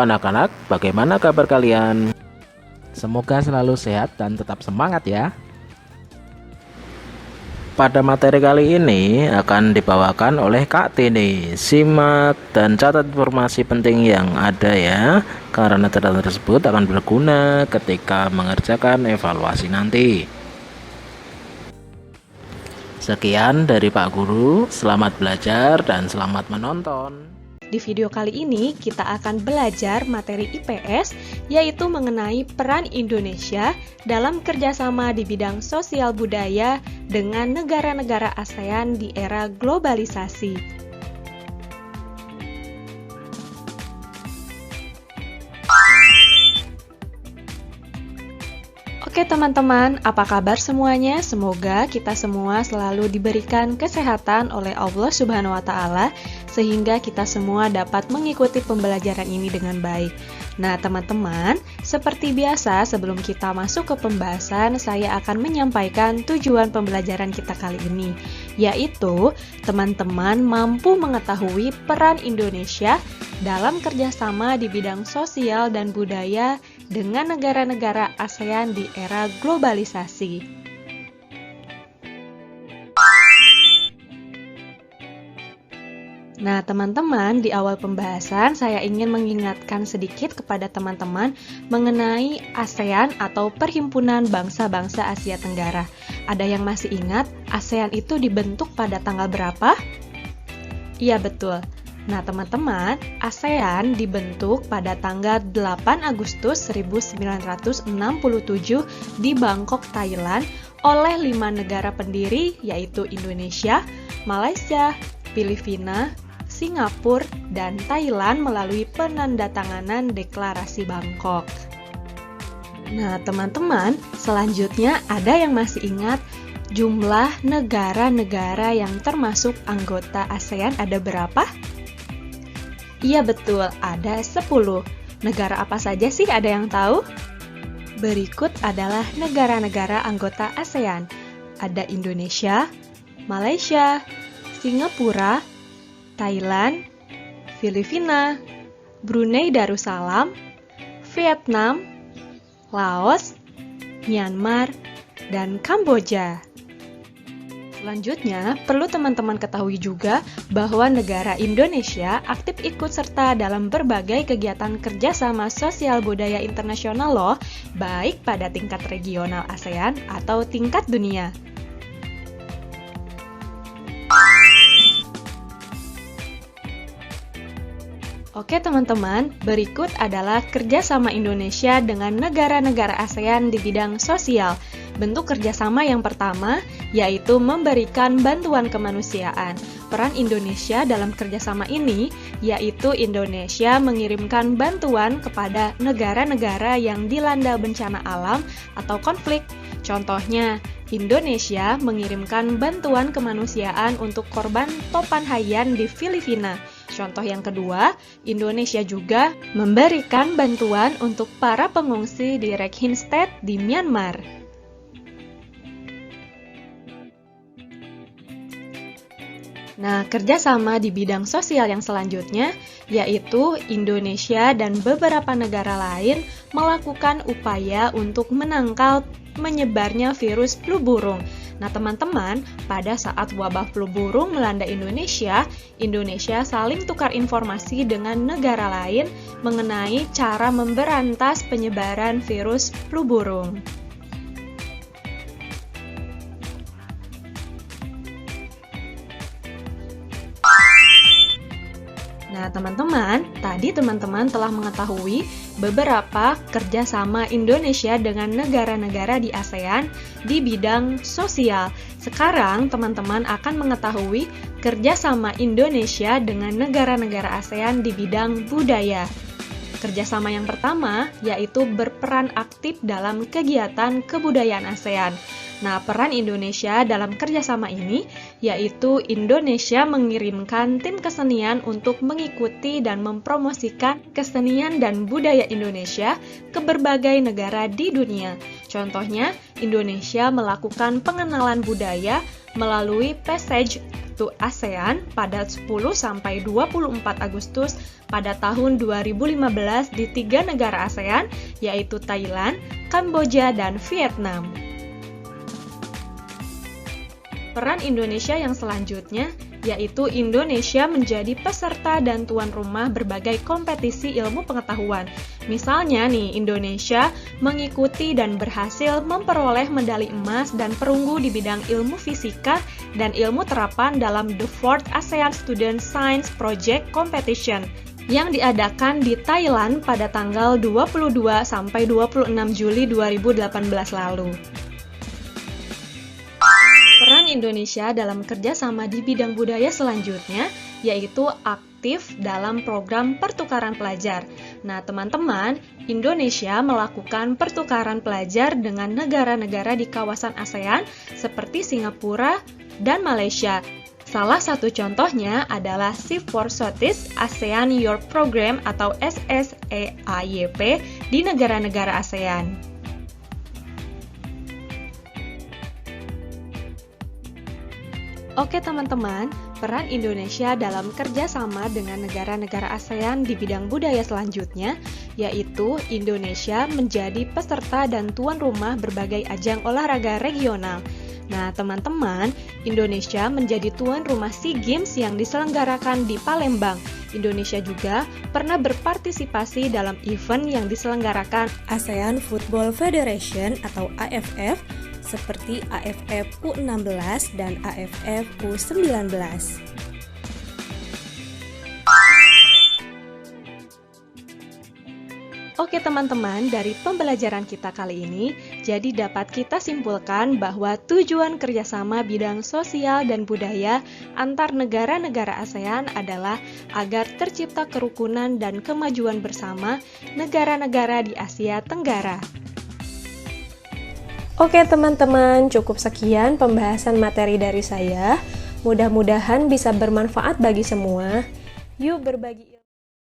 anak-anak, bagaimana kabar kalian? Semoga selalu sehat dan tetap semangat ya. Pada materi kali ini akan dibawakan oleh Kak Tini. Simak dan catat informasi penting yang ada ya, karena data tersebut akan berguna ketika mengerjakan evaluasi nanti. Sekian dari Pak Guru, selamat belajar dan selamat menonton. Di video kali ini kita akan belajar materi IPS, yaitu mengenai peran Indonesia dalam kerjasama di bidang sosial budaya dengan negara-negara ASEAN di era globalisasi. Oke teman-teman, apa kabar semuanya? Semoga kita semua selalu diberikan kesehatan oleh Allah Subhanahu wa Ta'ala, sehingga kita semua dapat mengikuti pembelajaran ini dengan baik. Nah teman-teman, seperti biasa sebelum kita masuk ke pembahasan, saya akan menyampaikan tujuan pembelajaran kita kali ini, yaitu teman-teman mampu mengetahui peran Indonesia dalam kerjasama di bidang sosial dan budaya dengan negara-negara ASEAN di era globalisasi. Nah, teman-teman, di awal pembahasan saya ingin mengingatkan sedikit kepada teman-teman mengenai ASEAN atau Perhimpunan Bangsa-Bangsa Asia Tenggara. Ada yang masih ingat ASEAN itu dibentuk pada tanggal berapa? Iya, betul. Nah, teman-teman, ASEAN dibentuk pada tanggal 8 Agustus 1967 di Bangkok, Thailand oleh 5 negara pendiri, yaitu Indonesia, Malaysia, Filipina, Singapura, dan Thailand melalui penandatanganan Deklarasi Bangkok. Nah, teman-teman, selanjutnya ada yang masih ingat jumlah negara-negara yang termasuk anggota ASEAN ada berapa? Iya betul, ada 10. Negara apa saja sih, ada yang tahu? Berikut adalah negara-negara anggota ASEAN. Ada Indonesia, Malaysia, Singapura, Thailand, Filipina, Brunei Darussalam, Vietnam, Laos, Myanmar, dan Kamboja. Selanjutnya, perlu teman-teman ketahui juga bahwa negara Indonesia aktif ikut serta dalam berbagai kegiatan kerjasama sosial budaya internasional loh, baik pada tingkat regional ASEAN atau tingkat dunia. Oke teman-teman, berikut adalah kerjasama Indonesia dengan negara-negara ASEAN di bidang sosial. Bentuk kerjasama yang pertama yaitu memberikan bantuan kemanusiaan. Peran Indonesia dalam kerjasama ini yaitu Indonesia mengirimkan bantuan kepada negara-negara yang dilanda bencana alam atau konflik. Contohnya, Indonesia mengirimkan bantuan kemanusiaan untuk korban topan Haiyan di Filipina. Contoh yang kedua, Indonesia juga memberikan bantuan untuk para pengungsi di Rakhine State di Myanmar. Nah, kerjasama di bidang sosial yang selanjutnya yaitu Indonesia dan beberapa negara lain melakukan upaya untuk menangkal menyebarnya virus flu burung. Nah, teman-teman, pada saat wabah flu burung melanda Indonesia, Indonesia saling tukar informasi dengan negara lain mengenai cara memberantas penyebaran virus flu burung. Nah, teman-teman, tadi teman-teman telah mengetahui beberapa kerjasama Indonesia dengan negara-negara di ASEAN di bidang sosial. Sekarang, teman-teman akan mengetahui kerjasama Indonesia dengan negara-negara ASEAN di bidang budaya. Kerjasama yang pertama yaitu berperan aktif dalam kegiatan kebudayaan ASEAN. Nah, peran Indonesia dalam kerjasama ini yaitu Indonesia mengirimkan tim kesenian untuk mengikuti dan mempromosikan kesenian dan budaya Indonesia ke berbagai negara di dunia. Contohnya, Indonesia melakukan pengenalan budaya melalui Passage yaitu ASEAN pada 10-24 Agustus pada tahun 2015 di 3 negara ASEAN, yaitu Thailand, Kamboja, dan Vietnam. Peran Indonesia yang selanjutnya yaitu Indonesia menjadi peserta dan tuan rumah berbagai kompetisi ilmu pengetahuan. Misalnya nih, Indonesia mengikuti dan berhasil memperoleh medali emas dan perunggu di bidang ilmu fisika dan ilmu terapan dalam The 4th ASEAN Student Science Project Competition yang diadakan di Thailand pada tanggal 22-26 Juli 2018 lalu. Peran Indonesia dalam kerjasama di bidang budaya selanjutnya yaitu aktif dalam program pertukaran pelajar. Nah, teman-teman, Indonesia melakukan pertukaran pelajar dengan negara-negara di kawasan ASEAN seperti Singapura dan Malaysia. Salah satu contohnya adalah Shift for Southeast ASEAN Youth Program atau SSEAYP di negara-negara ASEAN. Oke teman-teman, peran Indonesia dalam kerjasama dengan negara-negara ASEAN di bidang budaya selanjutnya, yaitu Indonesia menjadi peserta dan tuan rumah berbagai ajang olahraga regional. Nah teman-teman, Indonesia menjadi tuan rumah SEA Games yang diselenggarakan di Palembang. Indonesia juga pernah berpartisipasi dalam event yang diselenggarakan ASEAN Football Federation atau AFF, seperti AFF U16 dan AFF U19. Oke teman-teman, dari pembelajaran kita kali ini, jadi dapat kita simpulkan bahwa tujuan kerjasama bidang sosial dan budaya antar negara-negara ASEAN adalah agar tercipta kerukunan dan kemajuan bersama negara-negara di Asia Tenggara. Oke teman-teman, cukup sekian pembahasan materi dari saya. Mudah-mudahan bisa bermanfaat bagi semua. Yuk berbagi